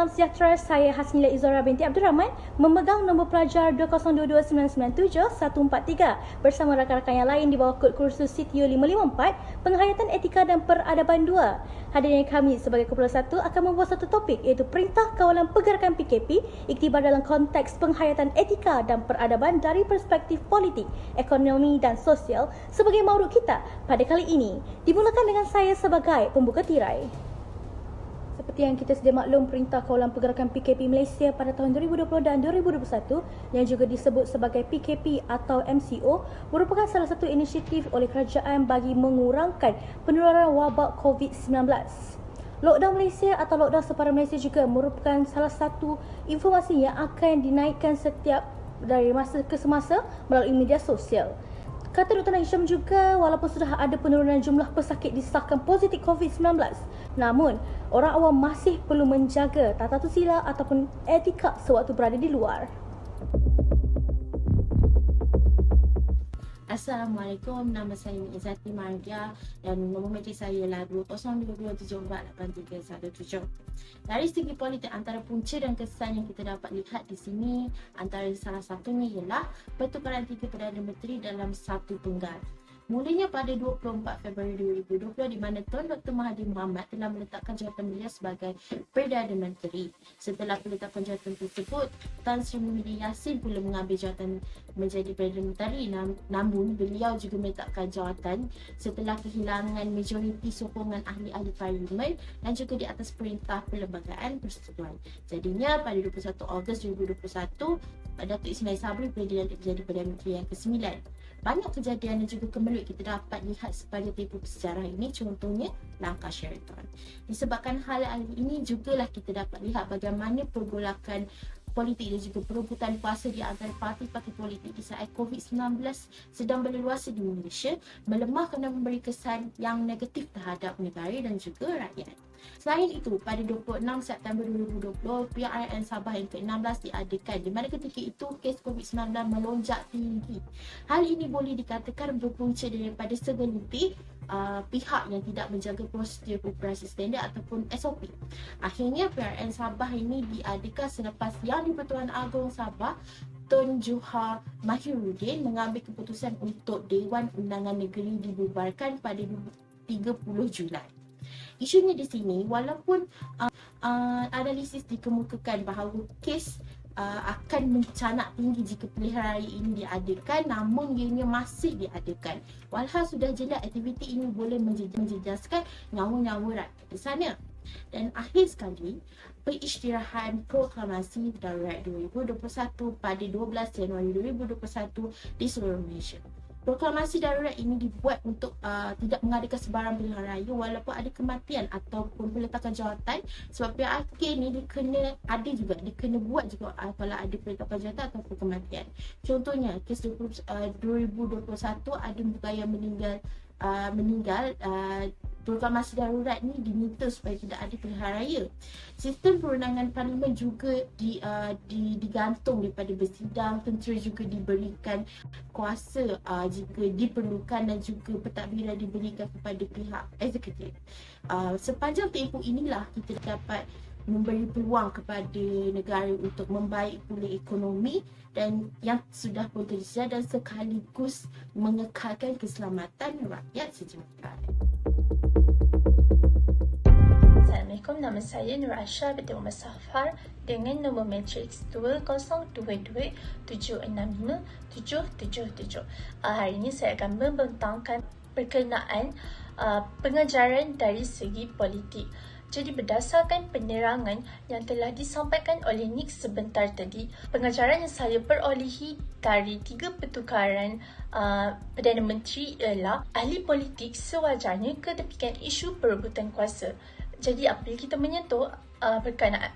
salam sejahtera. Saya Hasnila Izora binti Abdul Rahman, memegang nombor pelajar 2022997-143 bersama rakan-rakan yang lain di bawah kod kursus CTU 554 Penghayatan Etika dan Peradaban 2. Hadirin kami sebagai kumpulan 1 akan membuat satu topik, iaitu Perintah Kawalan Pergerakan PKP, iktibar dalam konteks penghayatan etika dan peradaban dari perspektif politik, ekonomi dan sosial sebagai maurut kita pada kali ini. Dimulakan dengan saya sebagai pembuka tirai. Seperti yang kita sedia maklum, Perintah Kawalan Pergerakan PKP Malaysia pada tahun 2020 dan 2021 yang juga disebut sebagai PKP atau MCO merupakan salah satu inisiatif oleh kerajaan bagi mengurangkan penularan wabak COVID-19. Lockdown Malaysia atau lockdown separuh Malaysia juga merupakan salah satu informasi yang akan dinaikkan setiap dari masa ke semasa melalui media sosial. Kata Dr. Hisham juga, walaupun sudah ada penurunan jumlah pesakit disahkan positif COVID-19, namun orang awam masih perlu menjaga tata susila ataupun etika sewaktu berada di luar. Assalamualaikum, nama saya Izzati Mardia dan nombor matrik saya ialah 2022748317. Dari segi politik, antara punca dan kesan yang kita dapat lihat di sini, antara salah satunya ialah pertukaran 3 Perdana Menteri dalam satu penggal. Mulanya pada 24 Februari 2020 di mana Tuan Dr. Mahathir Mohamad telah meletakkan jawatan beliau sebagai Perdana Menteri. Setelah peletakan jawatan tersebut, Tan Sri Muhyiddin Yassin pula mengambil jawatan menjadi Perdana Menteri, namun beliau juga meletakkan jawatan setelah kehilangan majoriti sokongan ahli-ahli parlimen dan juga di atas perintah perlembagaan persetujuan. Jadinya pada 21 Ogos 2021, Datuk Ismail Sabri dilantik menjadi Perdana Menteri yang ke-9. Banyak kejadian dan juga kemelut kita dapat lihat sepanjang tempoh sejarah ini, contohnya langkah Sheraton. Disebabkan hal ini jugalah kita dapat lihat bagaimana pergolakan politik dan juga perebutan kuasa di antara parti-parti politik di saat COVID-19 sedang berleluasa di Malaysia melemah kerana memberi kesan yang negatif terhadap negara dan juga rakyat. Selain itu, pada 26 September 2020, PRN Sabah yang ke-16 diadakan di mana ketika itu kes COVID-19 melonjak tinggi. Hal ini boleh dikatakan berpunca daripada segelintir pihak yang tidak menjaga prosedur operasi standard ataupun SOP. Akhirnya PRN Sabah ini diadakan selepas Yang di-Pertuan Agong Sabah Tun Juha Mahiruddin mengambil keputusan untuk Dewan Undangan Negeri dibubarkan pada 30 Julai. Isunya di sini, walaupun analisis dikemukakan bahawa kes akan mencanak tinggi jika pilihan raya ini diadakan, namun ianya masih diadakan. Walhal sudah jelas aktiviti ini boleh menjejaskan nyawa-nyawa rakyat di sana. Dan akhir sekali, perisytiharan proklamasi darurat 2021 pada 12 Januari 2021 di seluruh Malaysia. Proklamasi darurat ini dibuat untuk tidak mengadakan sebarang pilihan raya walaupun ada kematian ataupun peletakan jawatan, sebab PRK ni dikena buat juga kalau ada peletakan jawatan ataupun kematian. Contohnya kes 2021 ada yang meninggal. Proklamasi darurat ni diminta supaya tidak ada pilihan raya. Sistem perundangan parlimen juga digantung daripada bersidang. Tentera juga diberikan kuasa jika diperlukan dan juga pentadbiran diberikan kepada pihak eksekutif. Sepanjang tempoh inilah kita dapat memberi peluang kepada negara untuk membaik pula ekonomi dan yang sudah pun tersedia dan sekaligus mengekalkan keselamatan rakyat sejahtera. Assalamualaikum, nama saya Nur Aisha binti Muhammad Safar dengan nombor matriks 20227657777. Hari ini saya akan membentangkan berkenaan pengajaran dari segi politik. Jadi berdasarkan penerangan yang telah disampaikan oleh Nick sebentar tadi, pengajaran yang saya perolehi dari 3 pertukaran Perdana Menteri ialah ahli politik sewajarnya ketepikan isu perebutan kuasa. Jadi apabila kita menyentuh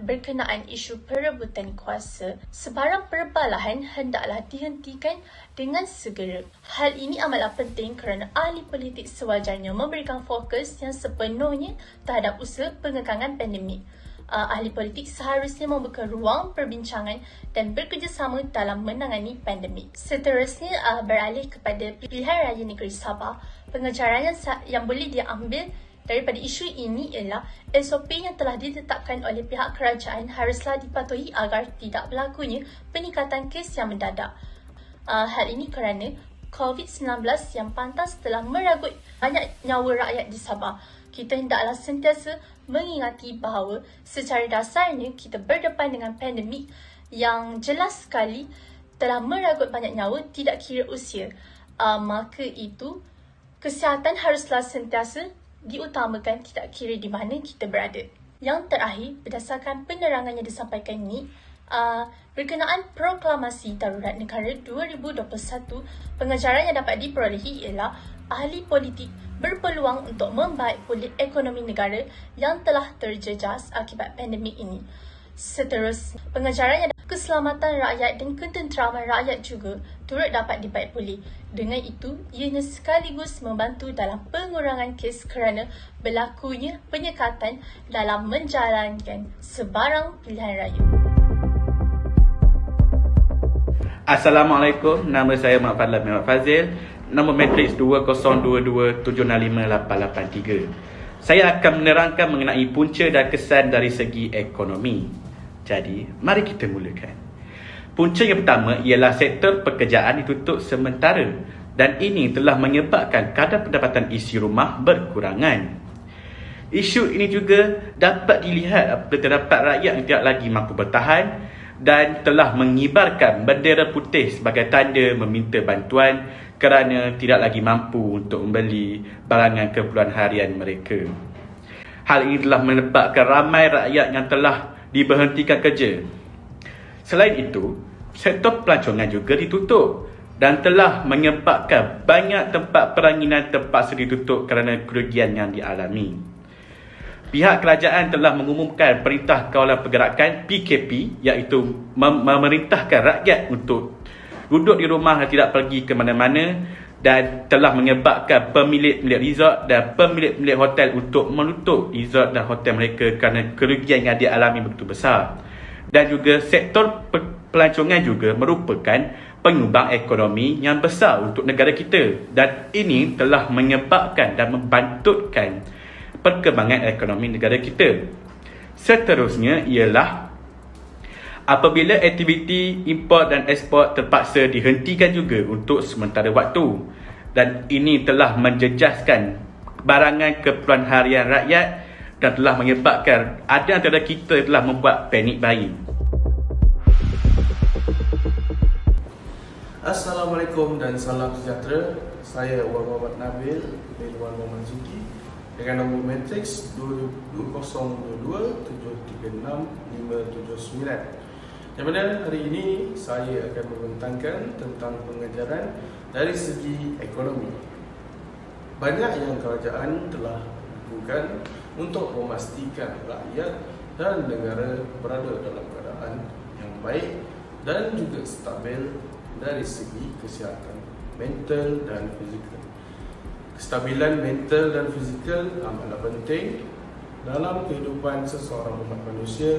berkenaan isu perebutan kuasa, sebarang perbalahan hendaklah dihentikan dengan segera. Hal ini amatlah penting kerana ahli politik sewajarnya memberikan fokus yang sepenuhnya terhadap usaha pengekangan pandemik. Ahli politik seharusnya membuka ruang perbincangan dan bekerjasama dalam menangani pandemik. Seterusnya beralih kepada pilihan raya negeri Sabah. Pengajaran yang boleh diambil daripada isu ini ialah SOP yang telah ditetapkan oleh pihak kerajaan haruslah dipatuhi agar tidak berlakunya peningkatan kes yang mendadak. Hal ini kerana COVID-19 yang pantas telah merenggut banyak nyawa rakyat di Sabah. Kita hendaklah sentiasa mengingati bahawa secara dasarnya kita berdepan dengan pandemik yang jelas sekali telah merenggut banyak nyawa tidak kira usia. Maka itu, kesihatan haruslah sentiasa diutamakan tidak kira di mana kita berada. Yang terakhir, berdasarkan penerangan yang disampaikan ini, berkenaan Proklamasi Darurat Negara 2021, pengajaran yang dapat diperolehi ialah ahli politik berpeluang untuk membaik pulih ekonomi negara yang telah terjejas akibat pandemik ini. Seterusnya, pengajaran yang keselamatan rakyat dan ketenteraman rakyat juga turut dapat dibaik pulih. Dengan itu, ianya sekaligus membantu dalam pengurangan kes kerana berlakunya penyekatan dalam menjalankan sebarang pilihan raya. Assalamualaikum, nama saya Mak Fadlan Mehmet Fazil. Nombor matriks 2022768883. Saya akan menerangkan mengenai punca dan kesan dari segi ekonomi. Jadi, mari kita mulakan. Punca yang pertama ialah sektor pekerjaan ditutup sementara dan ini telah menyebabkan kadar pendapatan isi rumah berkurangan. Isu ini juga dapat dilihat apabila terdapat rakyat yang tidak lagi mampu bertahan dan telah mengibarkan bendera putih sebagai tanda meminta bantuan kerana tidak lagi mampu untuk membeli barangan keperluan harian mereka. Hal ini telah menyebabkan ramai rakyat yang telah diberhentikan kerja. Selain itu, sektor pelancongan juga ditutup dan telah menyebabkan banyak tempat peranginan terpaksa ditutup kerana kerugian yang dialami. Pihak kerajaan telah mengumumkan Perintah Kawalan Pergerakan PKP iaitu memerintahkan rakyat untuk duduk di rumah dan tidak pergi ke mana-mana dan telah menyebabkan pemilik-pemilik resort dan pemilik-pemilik hotel untuk menutup resort dan hotel mereka kerana kerugian yang dialami begitu besar. Dan juga sektor pelancongan juga merupakan penyumbang ekonomi yang besar untuk negara kita dan ini telah menyebabkan dan membantutkan perkembangan ekonomi negara kita. Seterusnya ialah apabila aktiviti import dan ekspor terpaksa dihentikan juga untuk sementara waktu dan ini telah menjejaskan barangan keperluan harian rakyat dan telah menyebabkan ada antara kita telah membuat panik buying. Assalamualaikum dan salam sejahtera. Saya Wan Muhammad Nabil bin Wan Muhammad Zuki dengan nombor matriks 2022736579. Yang mana hari ini saya akan membentangkan tentang pengajaran dari segi ekonomi. Banyak yang kerajaan telah lakukan untuk memastikan rakyat dan negara berada dalam keadaan yang baik dan juga stabil dari segi kesihatan mental dan fizikal. Kestabilan mental dan fizikal amatlah penting dalam kehidupan seseorang umat manusia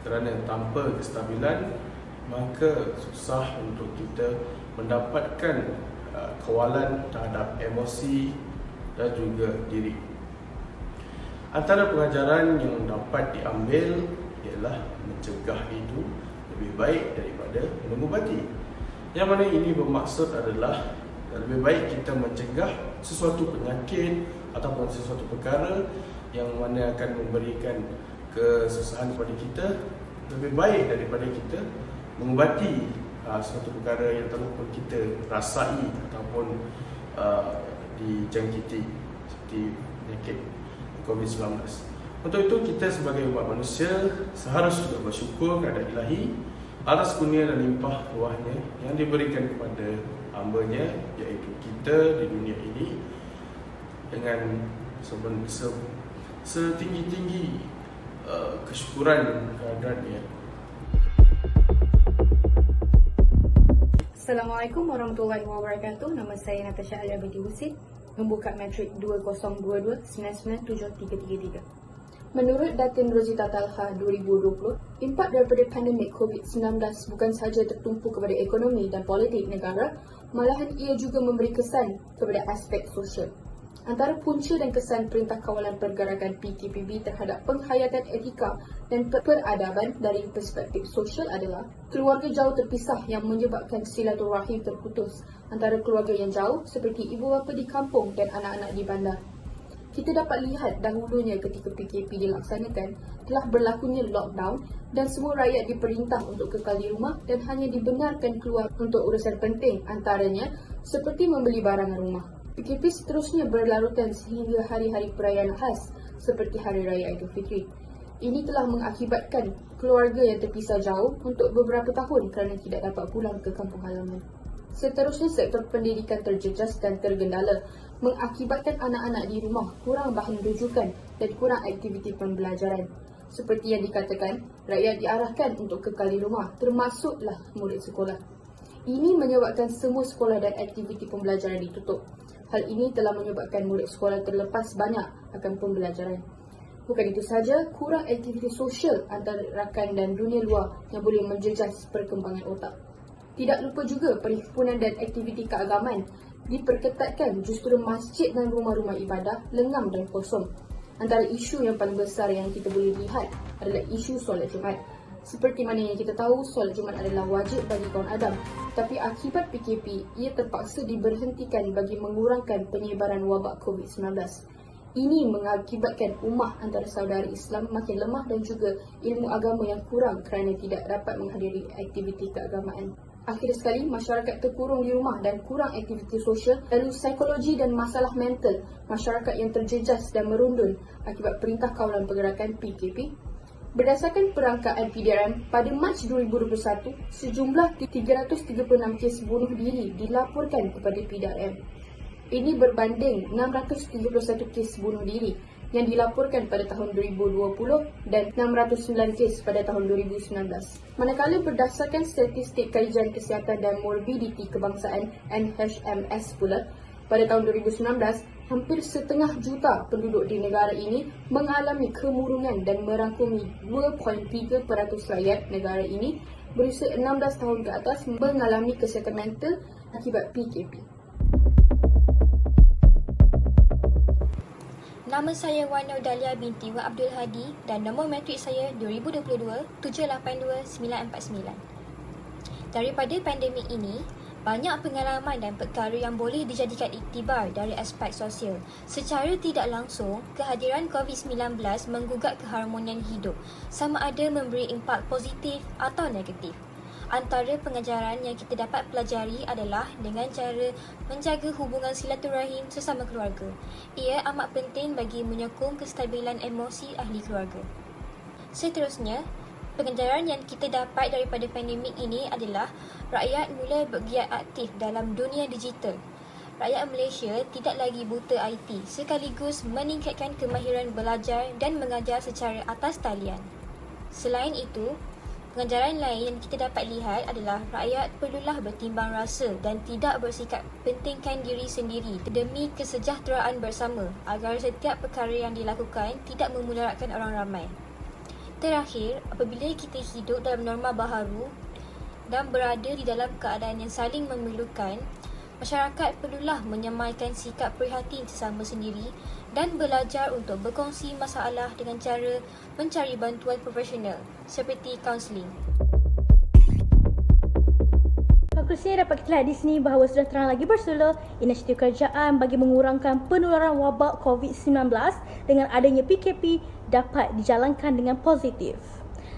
kerana tanpa kestabilan maka susah untuk kita mendapatkan kawalan terhadap emosi dan juga diri. Antara pengajaran yang dapat diambil ialah mencegah itu lebih baik daripada mengubati. Yang mana ini bermaksud adalah lebih baik kita mencegah sesuatu penyakit ataupun sesuatu perkara yang mana akan memberikan kesusahan kepada kita, lebih baik daripada kita mengubati sesuatu perkara yang telah pun kita rasai ataupun dijangkiti seperti penyakit COVID-19. Untuk itu kita sebagai umat manusia seharusnya bersyukur kepada Ilahi atas kurnia dan limpah ruahnya yang diberikan kepada hamba-Nya iaitu kita di dunia ini dengan setinggi-tinggi kesyukuran kehadirannya. Assalamualaikum warahmatullahi wabarakatuh. Nama saya Natasha Alia binti Husin, membuka matrik 2022997333. Menurut data Rosita Talha 2020, impak daripada pandemik COVID-19 bukan sahaja tertumpu kepada ekonomi dan politik negara, malahan ia juga memberi kesan kepada aspek sosial. Antara punca dan kesan Perintah Kawalan Pergerakan PKPB terhadap penghayatan etika dan peradaban dari perspektif sosial adalah keluarga jauh terpisah yang menyebabkan silaturahim terputus antara keluarga yang jauh seperti ibu bapa di kampung dan anak-anak di bandar. Kita dapat lihat dahulunya ketika PKP dilaksanakan, telah berlakunya lockdown dan semua rakyat diperintah untuk kekal di rumah dan hanya dibenarkan keluar untuk urusan penting, antaranya seperti membeli barangan rumah. PKP seterusnya berlarutan sehingga hari-hari perayaan khas seperti Hari Raya Aidilfitri. Ini telah mengakibatkan keluarga yang terpisah jauh untuk beberapa tahun kerana tidak dapat pulang ke kampung halaman. Seterusnya, sektor pendidikan terjejas dan tergendala, mengakibatkan anak-anak di rumah kurang bahan rujukan dan kurang aktiviti pembelajaran. Seperti yang dikatakan, rakyat diarahkan untuk kekal di rumah, termasuklah murid sekolah. Ini menyebabkan semua sekolah dan aktiviti pembelajaran ditutup. Hal ini telah menyebabkan murid sekolah terlepas banyak akan pembelajaran. Bukan itu saja, kurang aktiviti sosial antara rakan dan dunia luar yang boleh menjejas perkembangan otak. Tidak lupa juga perhimpunan dan aktiviti keagamaan diperketatkan, justru masjid dan rumah-rumah ibadah lengam dan kosong. Antara isu yang paling besar yang kita boleh lihat adalah isu solat Jumaat. Seperti mana yang kita tahu, solat Jumaat adalah wajib bagi kaum Adam. Tapi akibat PKP, ia terpaksa diberhentikan bagi mengurangkan penyebaran wabak COVID-19. Ini mengakibatkan ummah antara saudara Islam makin lemah dan juga ilmu agama yang kurang kerana tidak dapat menghadiri aktiviti keagamaan. Akhir sekali, masyarakat terkurung di rumah dan kurang aktiviti sosial, lalu psikologi dan masalah mental masyarakat yang terjejas dan merundun akibat Perintah Kawalan Pergerakan PKP. Berdasarkan perangkaan PDRM, pada Mac 2021, sejumlah 336 kes bunuh diri dilaporkan kepada PDRM. Ini berbanding 631 kes bunuh diri yang dilaporkan pada tahun 2020 dan 609 kes pada tahun 2019. Manakala berdasarkan statistik Kajian Kesihatan dan Morbiditi Kebangsaan NHMS pula, pada tahun 2019, hampir 1/2 juta penduduk di negara ini mengalami kemurungan dan merangkumi 2.3% rakyat negara ini berusia 16 tahun ke atas mengalami kesihatan mental akibat PKP. Nama saya Wan Naudalia binti Wan Abdul Hadi dan nombor matrik saya 2022 782949. Daripada pandemik ini, banyak pengalaman dan perkara yang boleh dijadikan iktibar dari aspek sosial. Secara tidak langsung, kehadiran COVID-19 menggugat keharmonian hidup, sama ada memberi impak positif atau negatif. Antara pengajaran yang kita dapat pelajari adalah dengan cara menjaga hubungan silaturahim sesama keluarga. Ia amat penting bagi menyokong kestabilan emosi ahli keluarga. Seterusnya, pengajaran yang kita dapat daripada pandemik ini adalah rakyat mula bergiat aktif dalam dunia digital. Rakyat Malaysia tidak lagi buta IT, sekaligus meningkatkan kemahiran belajar dan mengajar secara atas talian. Selain itu, pengajaran lain yang kita dapat lihat adalah rakyat perlulah bertimbang rasa dan tidak bersikap pentingkan diri sendiri demi kesejahteraan bersama agar setiap perkara yang dilakukan tidak memudaratkan orang ramai. Terakhir, apabila kita hidup dalam norma baharu dan berada di dalam keadaan yang saling memerlukan, masyarakat perlulah menyamaikan sikap prihatin sesama sendiri dan belajar untuk berkongsi masalah dengan cara mencari bantuan profesional seperti kaunseling. Konklusinya dapat kita lihat di sini bahawa sudah terang lagi bersula inisiatif kerajaan bagi mengurangkan penularan wabak COVID-19 dengan adanya PKP dapat dijalankan dengan positif.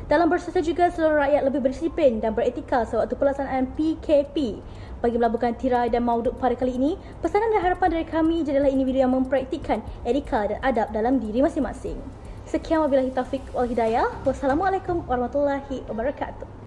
Dalam bersosial juga, seluruh rakyat lebih berdisiplin dan beretika sewaktu pelaksanaan PKP. Bagi melaburkan tirai dan mauduk pada kali ini, pesanan dan harapan dari kami adalah individu yang mempraktikkan etika dan adab dalam diri masing-masing. Sekian wabillahi taufiq wal hidayah. Wassalamualaikum warahmatullahi wabarakatuh.